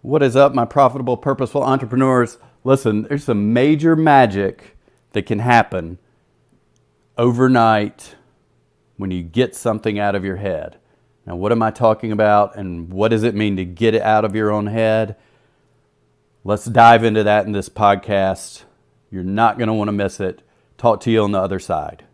What is up, my profitable, purposeful entrepreneurs? Listen, there's some major magic that can happen overnight when you get something out of your head. Now, what am I talking about, and what does it mean to get it out of your own head? Let's dive into that in this podcast. You're not going to want to miss it. Talk to you on the other side.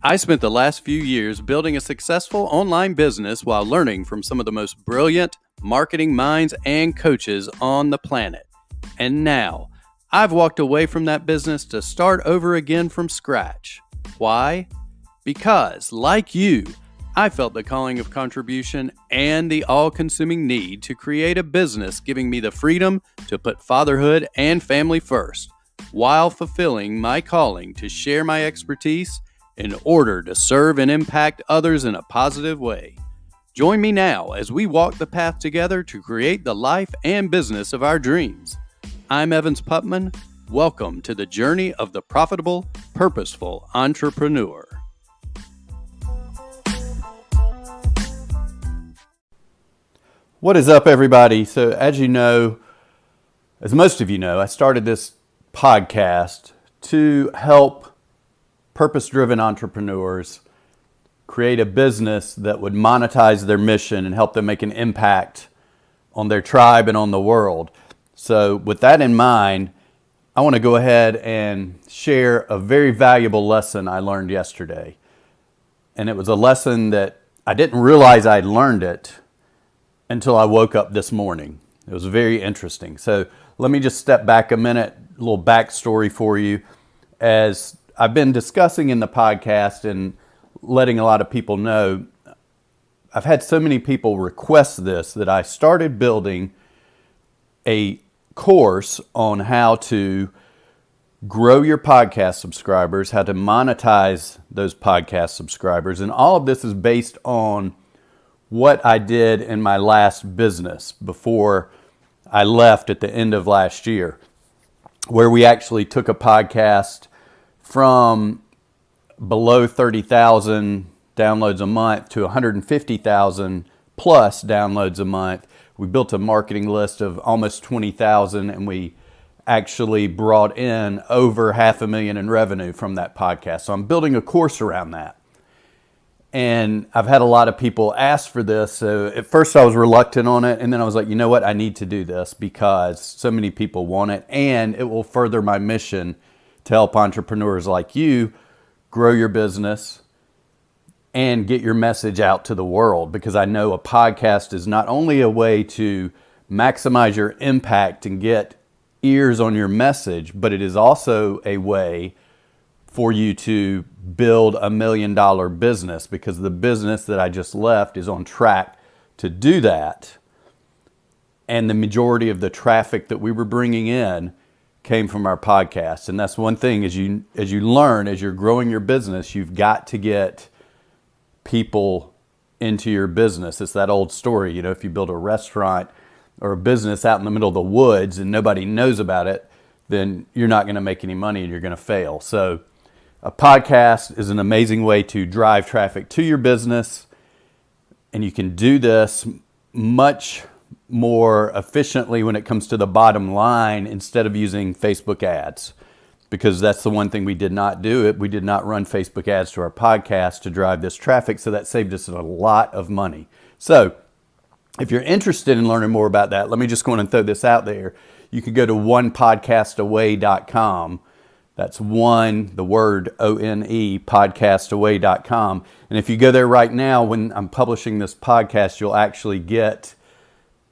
I spent the last few years building a successful online business while learning from some of the most brilliant marketing minds and coaches on the planet. And now, I've walked away from that business to start over again from scratch. Why? Because, like you, I felt the calling of contribution and the all-consuming need to create a business giving me the freedom to put fatherhood and family first, while fulfilling my calling to share my expertise in order to serve and impact others in a positive way. Join me now as we walk the path together to create the life and business of our dreams. I'm Evans Putman. Welcome to the journey of the profitable, purposeful entrepreneur. What is up, everybody? So as you know, as most of you know, I started this podcast to help purpose-driven entrepreneurs create a business that would monetize their mission and help them make an impact on their tribe and on the world. So with that in mind, I want to go ahead and share a very valuable lesson I learned yesterday. And it was a lesson that I didn't realize I'd learned it until I woke up this morning. It was very interesting. So let me just step back a minute, a little backstory for you. As I've been discussing in the podcast and letting a lot of people know, I've had so many people request this that I started building a course on how to grow your podcast subscribers, how to monetize those podcast subscribers. And all of this is based on what I did in my last business before I left at the end of last year, where we actually took a podcast from below 30,000 downloads a month to 150,000 plus downloads a month. We built a marketing list of almost 20,000, and we actually brought in over $500,000 in revenue from that podcast. So I'm building a course around that. And I've had a lot of people ask for this. So at first I was reluctant on it, and then I was like, you know what? I need to do this because so many people want it, and it will further my mission to help entrepreneurs like you grow your business and get your message out to the world. Because I know a podcast is not only a way to maximize your impact and get ears on your message, but it is also a way for you to build $1 million business, because the business that I just left is on track to do that. And the majority of the traffic that we were bringing in came from our podcast. And that's one thing, as you learn, as you're growing your business, you've got to get people into your business. It's that old story, you know, if you build a restaurant or a business out in the middle of the woods and nobody knows about it, then you're not going to make any money and you're going to fail. So a podcast is an amazing way to drive traffic to your business, and you can do this much more efficiently when it comes to the bottom line instead of using Facebook ads, because that's the one thing we did not do. We did not run Facebook ads to our podcast to drive this traffic, so that saved us a lot of money. So if you're interested in learning more about that, let me just go on and throw this out there. You could go to onepodcastaway.com. That's one, the word O-N-E, podcastaway.com. And if you go there right now, when I'm publishing this podcast, you'll actually get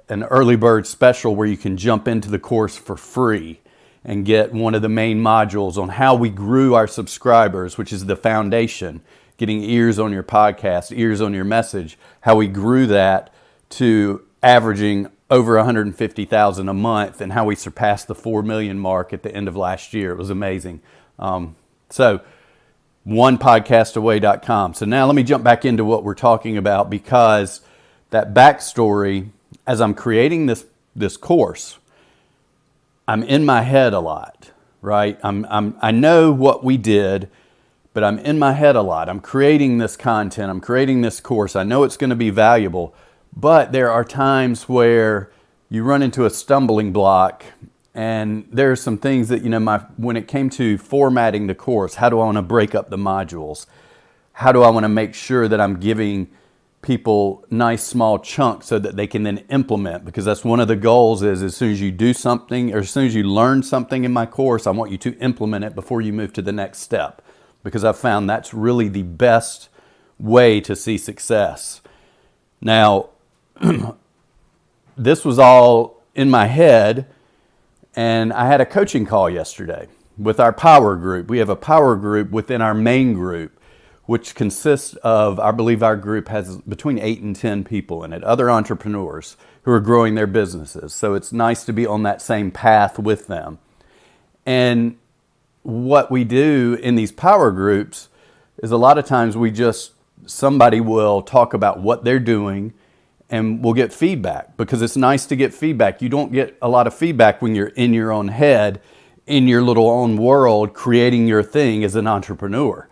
an early bird special where you can jump into the course for free and get one of the main modules on how we grew our subscribers, which is the foundation, getting ears on your podcast, ears on your message, how we grew that to averaging over 150,000 a month, and how we surpassed the 4 million mark at the end of last year. It was amazing. So onepodcastaway.com. So now let me jump back into what we're talking about, because that backstory, as I'm creating this course, I'm in my head a lot, right? I know what we did but I'm in my head a lot. I'm creating this content, I'm creating this course. I know it's going to be valuable, but there are times where you run into a stumbling block, and there are some things that, when it came to formatting the course, how do I want to break up the modules? How do I want to make sure that I'm giving people nice small chunks so that they can then implement? Because that's one of the goals, is as soon as you do something, or as soon as you learn something in my course, I want you to implement it before you move to the next step, because I've found that's really the best way to see success. Now, this was all in my head, and I had a coaching call yesterday with our power group. We have a power group within our main group, which consists of, I believe our group has between 8 and 10 people in it, other entrepreneurs who are growing their businesses. So it's nice to be on that same path with them. And what we do in these power groups is a lot of times somebody will talk about what they're doing, and we'll get feedback, because it's nice to get feedback. You don't get a lot of feedback when you're in your own head, in your little own world, creating your thing as an entrepreneur.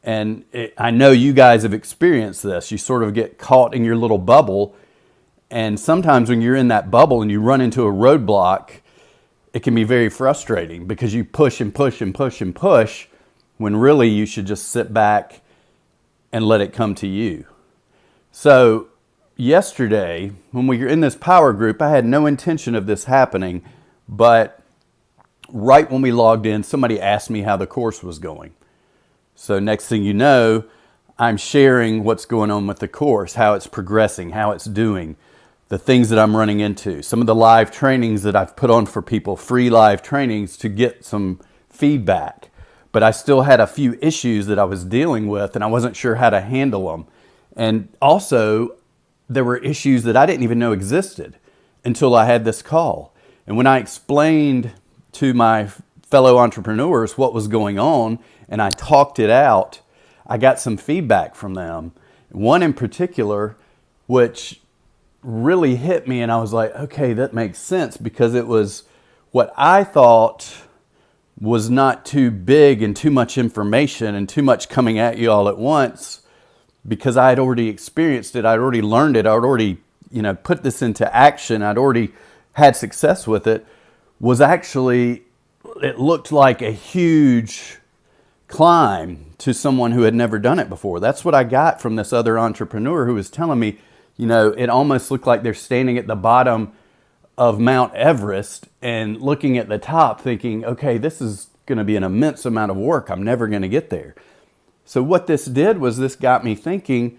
And I know you guys have experienced this. You sort of get caught in your little bubble. And sometimes when you're in that bubble and you run into a roadblock, it can be very frustrating, because you push and push and push and push, when really you should just sit back and let it come to you. So yesterday, when we were in this power group, I had no intention of this happening, but right when we logged in, somebody asked me how the course was going. So next thing you know, I'm sharing what's going on with the course, how it's progressing, how it's doing, the things that I'm running into, some of the live trainings that I've put on for people, free live trainings, to get some feedback. But I still had a few issues that I was dealing with, and I wasn't sure how to handle them. And also, there were issues that I didn't even know existed until I had this call. And when I explained to my fellow entrepreneurs what was going on, and I talked it out, I got some feedback from them. One in particular, which really hit me, and I was like, okay, that makes sense, because it was what I thought was not too big and too much information and too much coming at you all at once, because I had already experienced it. I'd already learned it. I'd already, put this into action. I'd already had success with it. Was actually, it looked like a huge climb to someone who had never done it before. That's what I got from this other entrepreneur who was telling me, it almost looked like they're standing at the bottom of Mount Everest and looking at the top thinking, okay, this is going to be an immense amount of work. I'm never going to get there. So what this did was, this got me thinking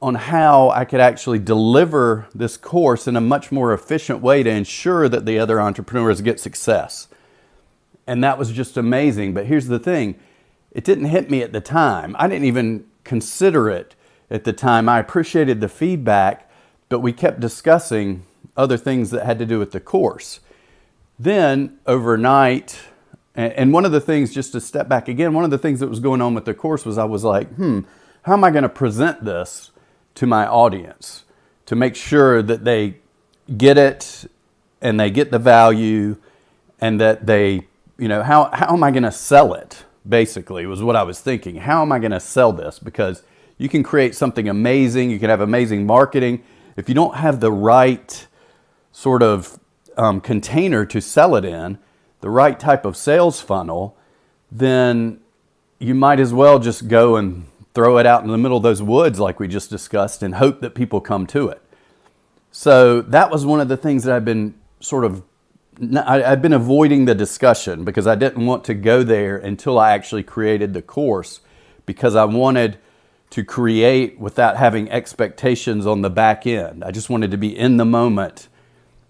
on how I could actually deliver this course in a much more efficient way to ensure that the other entrepreneurs get success. And that was just amazing. But here's the thing. It didn't hit me at the time. I didn't even consider it at the time. I appreciated the feedback, but we kept discussing other things that had to do with the course. Then overnight, and one of the things, just to step back again, one of the things that was going on with the course was, I was like, how am I going to present this to my audience to make sure that they get it and they get the value, and that they, how am I going to sell it, basically, was what I was thinking. How am I going to sell this? Because you can create something amazing. You can have amazing marketing. If you don't have the right sort of container to sell it in, the right type of sales funnel, then you might as well just go and throw it out in the middle of those woods like we just discussed, and hope that people come to it. So that was one of the things that I've been I've been avoiding the discussion, because I didn't want to go there until I actually created the course, because I wanted to create without having expectations on the back end. I just wanted to be in the moment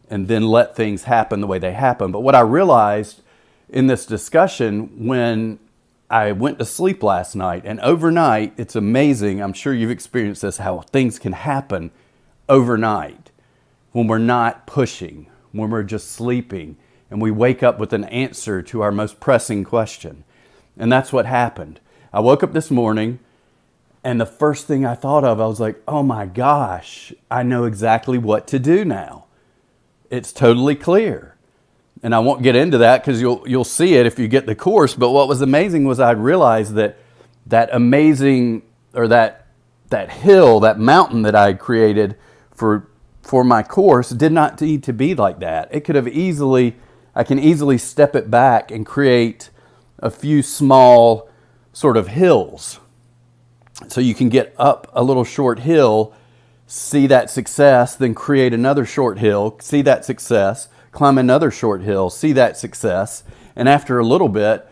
and then let things happen the way they happen. But what I realized in this discussion, when I went to sleep last night, and overnight, it's amazing, I'm sure you've experienced this, how things can happen overnight when we're not pushing, when we're just sleeping, and we wake up with an answer to our most pressing question. And that's what happened. I woke up this morning, and the first thing I thought of, I was like, oh my gosh, I know exactly what to do now. It's totally clear. And I won't get into that, because you'll see it if you get the course. But what was amazing was I realized that that amazing, or that hill, that mountain that I had created for my course did not need to be like that. It could have I can easily step it back and create a few small sort of hills. So you can get up a little short hill, see that success, then create another short hill, see that success, climb another short hill, see that success. And after a little bit,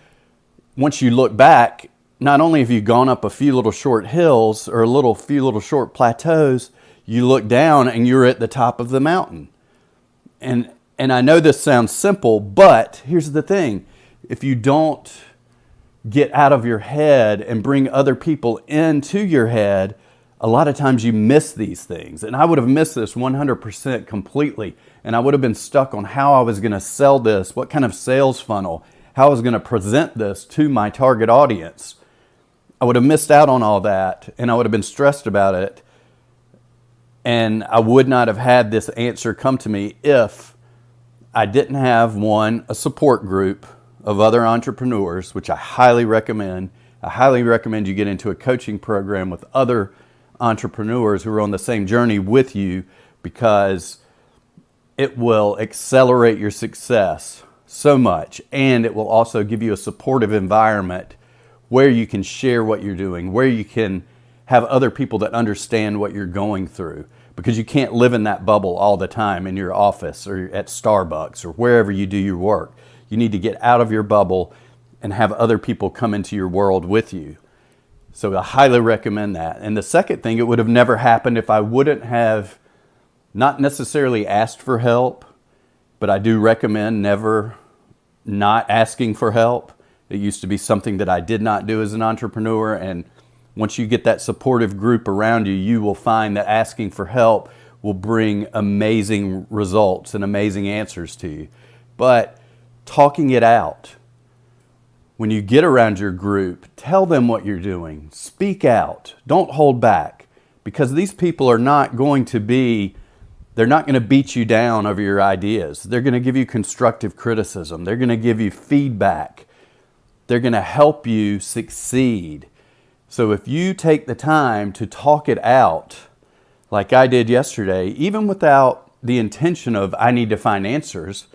once you look back, not only have you gone up a few little short hills or few little short plateaus, you look down and you're at the top of the mountain. And I know this sounds simple, but here's the thing. If you don't get out of your head and bring other people into your head, a lot of times you miss these things. And I would have missed this 100% completely. And I would have been stuck on how I was going to sell this, what kind of sales funnel, how I was going to present this to my target audience. I would have missed out on all that, and I would have been stressed about it. And I would not have had this answer come to me if I didn't have, one, a support group of other entrepreneurs, which I highly recommend. I highly recommend you get into a coaching program with other entrepreneurs who are on the same journey with you, because it will accelerate your success so much, and it will also give you a supportive environment where you can share what you're doing, where you can have other people that understand what you're going through, because you can't live in that bubble all the time in your office or at Starbucks or wherever you do your work. You need to get out of your bubble and have other people come into your world with you. So I highly recommend that. And the second thing, it would have never happened if I wouldn't have not necessarily asked for help, but I do recommend never not asking for help. It used to be something that I did not do as an entrepreneur. And once you get that supportive group around you, you will find that asking for help will bring amazing results and amazing answers to you. But talking it out, when you get around your group, tell them what you're doing. Speak out. Don't hold back, because these people are not going to they're not going to beat you down over your ideas. They're going to give you constructive criticism. They're going to give you feedback. They're going to help you succeed. So if you take the time to talk it out, like I did yesterday, even without the intention of I need to find answers,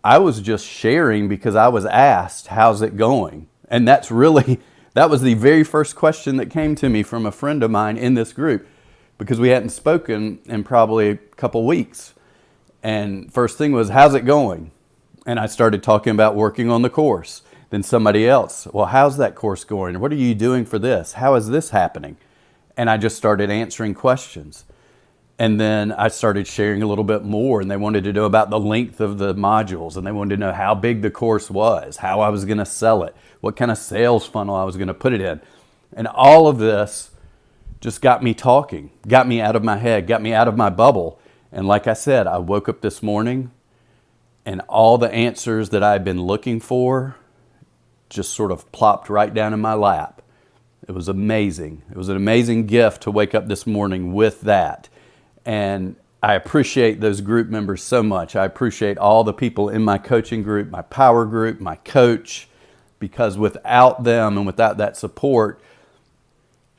I was just sharing because I was asked, how's it going? And that was the very first question that came to me from a friend of mine in this group, because we hadn't spoken in probably a couple weeks. And first thing was, how's it going? And I started talking about working on the course. Then somebody else, well, how's that course going? What are you doing for this? How is this happening? And I just started answering questions. And then I started sharing a little bit more, and they wanted to know about the length of the modules, and they wanted to know how big the course was, how I was going to sell it, what kind of sales funnel I was going to put it in. And all of this just got me talking, got me out of my head, got me out of my bubble. And like I said, I woke up this morning and all the answers that I've been looking for just sort of plopped right down in my lap. It was amazing. It was an amazing gift to wake up this morning with that. And I appreciate those group members so much. I appreciate all the people in my coaching group, my power group, my coach, because without them and without that support,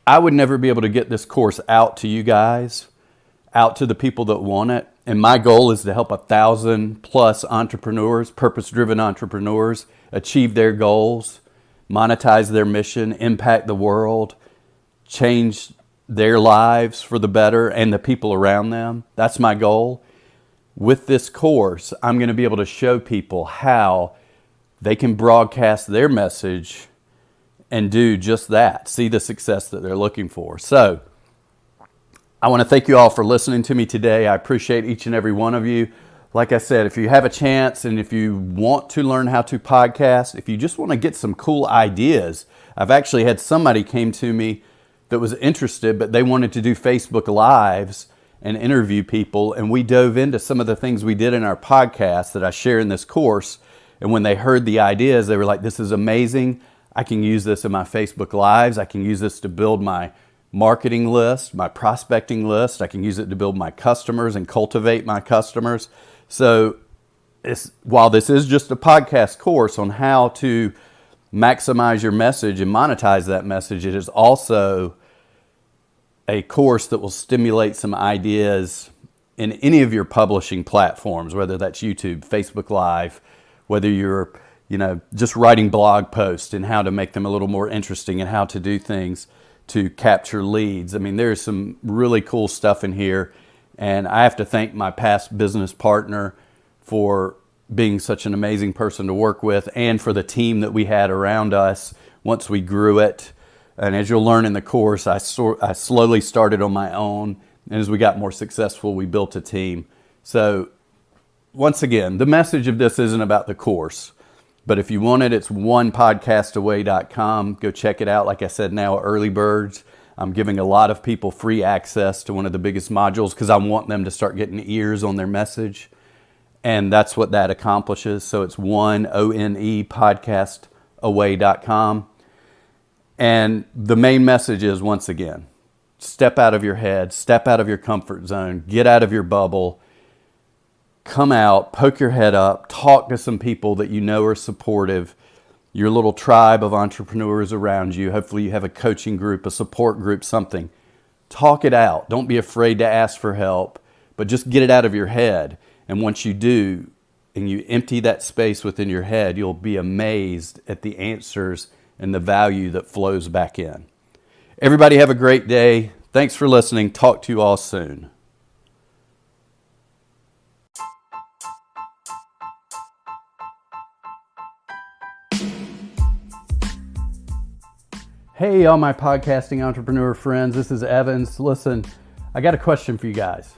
I would never be able to get this course out to you guys, out to the people that want it. And my goal is to help 1,000+ entrepreneurs, purpose-driven entrepreneurs, achieve their goals, monetize their mission, impact the world, change their lives for the better and the people around them. That's my goal. With this course, I'm going to be able to show people how they can broadcast their message and do just that, see the success that they're looking for. So I want to thank you all for listening to me today. I appreciate each and every one of you. Like I said, if you have a chance and if you want to learn how to podcast, if you just want to get some cool ideas, I've actually had somebody came to me that was interested, but they wanted to do Facebook Lives and interview people. And we dove into some of the things we did in our podcast that I share in this course. And when they heard the ideas, they were like, this is amazing. I can use this in my Facebook Lives. I can use this to build my marketing list, my prospecting list. I can use it to build my customers and cultivate my customers. So while this is just a podcast course on how to maximize your message and monetize that message, it is also a course that will stimulate some ideas in any of your publishing platforms, whether that's YouTube, Facebook Live, whether you're, just writing blog posts and how to make them a little more interesting and how to do things to capture leads. I mean, there's some really cool stuff in here. And I have to thank my past business partner for being such an amazing person to work with, and for the team that we had around us once we grew it. And as you'll learn in the course, I slowly started on my own. And as we got more successful, we built a team. So once again, the message of this isn't about the course. But if you want it, it's onepodcastaway.com. Go check it out. Like I said, now early birds. I'm giving a lot of people free access to one of the biggest modules because I want them to start getting ears on their message. And that's what that accomplishes. So it's onepodcastaway.com. And the main message is, once again, step out of your head, step out of your comfort zone, get out of your bubble, come out, poke your head up, talk to some people that you know are supportive, your little tribe of entrepreneurs around you. Hopefully you have a coaching group, a support group, something. Talk it out. Don't be afraid to ask for help, but just get it out of your head. And once you do, and you empty that space within your head, you'll be amazed at the answers and the value that flows back in. Everybody have a great day. Thanks for listening. Talk to you all soon. Hey, all my podcasting entrepreneur friends, this is Evans. Listen, I got a question for you guys.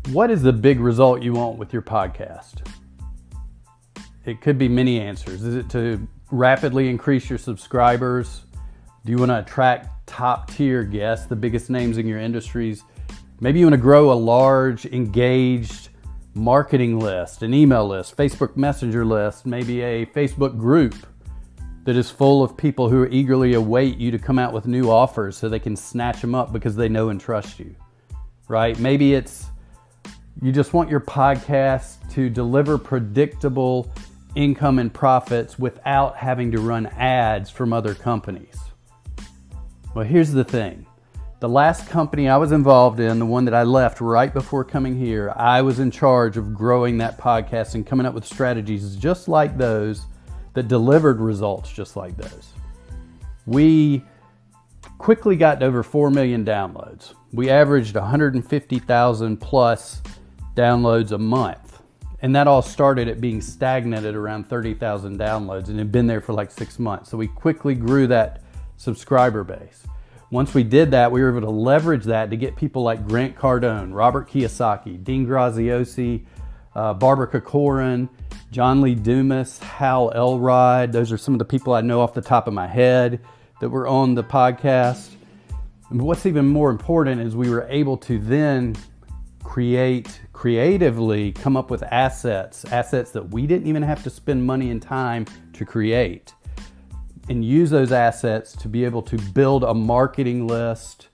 What is the big result you want with your podcast? It could be many answers. Is it to rapidly increase your subscribers? Do you want to attract top tier guests, the biggest names in your industries? Maybe you want to grow a large, engaged marketing list, an email list, Facebook Messenger list, maybe a Facebook group that is full of people who eagerly await you to come out with new offers so they can snatch them up because they know and trust you, right? Maybe it's you just want your podcast to deliver predictable income and profits without having to run ads from other companies. Well, here's the thing. The last company I was involved in, the one that I left right before coming here, I was in charge of growing that podcast and coming up with strategies just like those that delivered results just like those. We quickly got to over 4 million downloads. We averaged 150,000 plus downloads a month. And that all started at being stagnant at around 30,000 downloads and had been there for like 6 months. So we quickly grew that subscriber base. Once we did that, we were able to leverage that to get people like Grant Cardone, Robert Kiyosaki, Dean Graziosi, Barbara Corcoran, John Lee Dumas, Hal Elrod. Those are some of the people I know off the top of my head that were on the podcast. And what's even more important is we were able to then creatively come up with assets that we didn't even have to spend money and time to create, and use those assets to be able to build a marketing list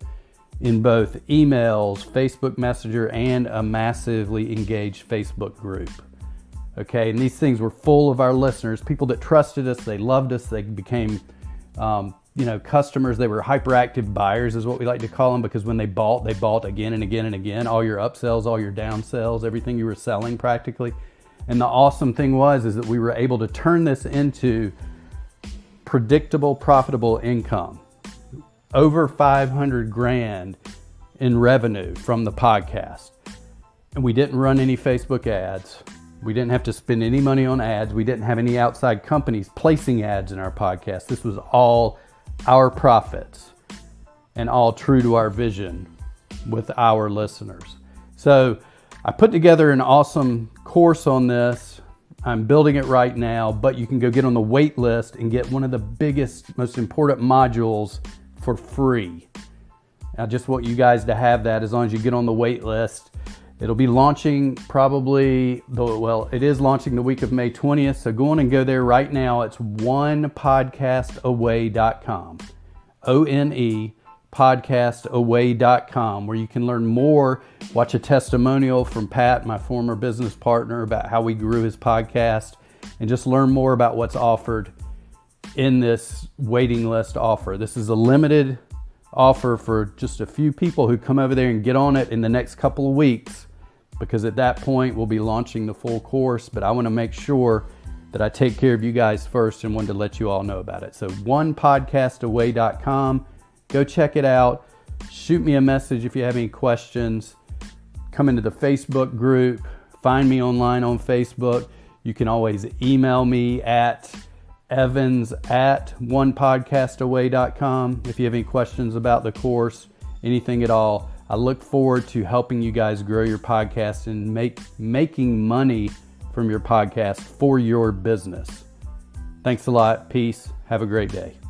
in both emails, Facebook Messenger, and a massively engaged Facebook group. Okay, and these things were full of our listeners, people that trusted us, they loved us, they became customers. They were hyperactive buyers is what we like to call them, because when they bought again and again and again, all your upsells, all your downsells, everything you were selling practically. And the awesome thing is that we were able to turn this into predictable, profitable income. Over 500 grand in revenue from the podcast. And we didn't run any Facebook ads. We didn't have to spend any money on ads. We didn't have any outside companies placing ads in our podcast. This was all our profits and all true to our vision with our listeners. So I put together an awesome course on this. I'm building it right now, but you can go get on the wait list and get one of the biggest, most important modules for free. I just want you guys to have that as long as you get on the wait list. It'll be launching it is launching the week of May 20th. So go on and go there right now. It's onepodcastaway.com. onepodcastaway.com, where you can learn more, watch a testimonial from Pat, my former business partner, about how we grew his podcast, and just learn more about what's offered. in this waiting list offer. This is a limited offer for just a few people who come over there and get on it in the next couple of weeks, because at that point we'll be launching the full course. But I want to make sure that I take care of you guys first and wanted to let you all know about it. So onepodcastaway.com. Go check it out. Shoot me a message if you have any questions. Come into the Facebook group. Find me online on Facebook. You can always email me at evans@onepodcastaway.com if you have any questions about the course, anything at all. I look forward to helping you guys grow your podcast and making money from your podcast for your business. Thanks a lot. Peace. Have a great day.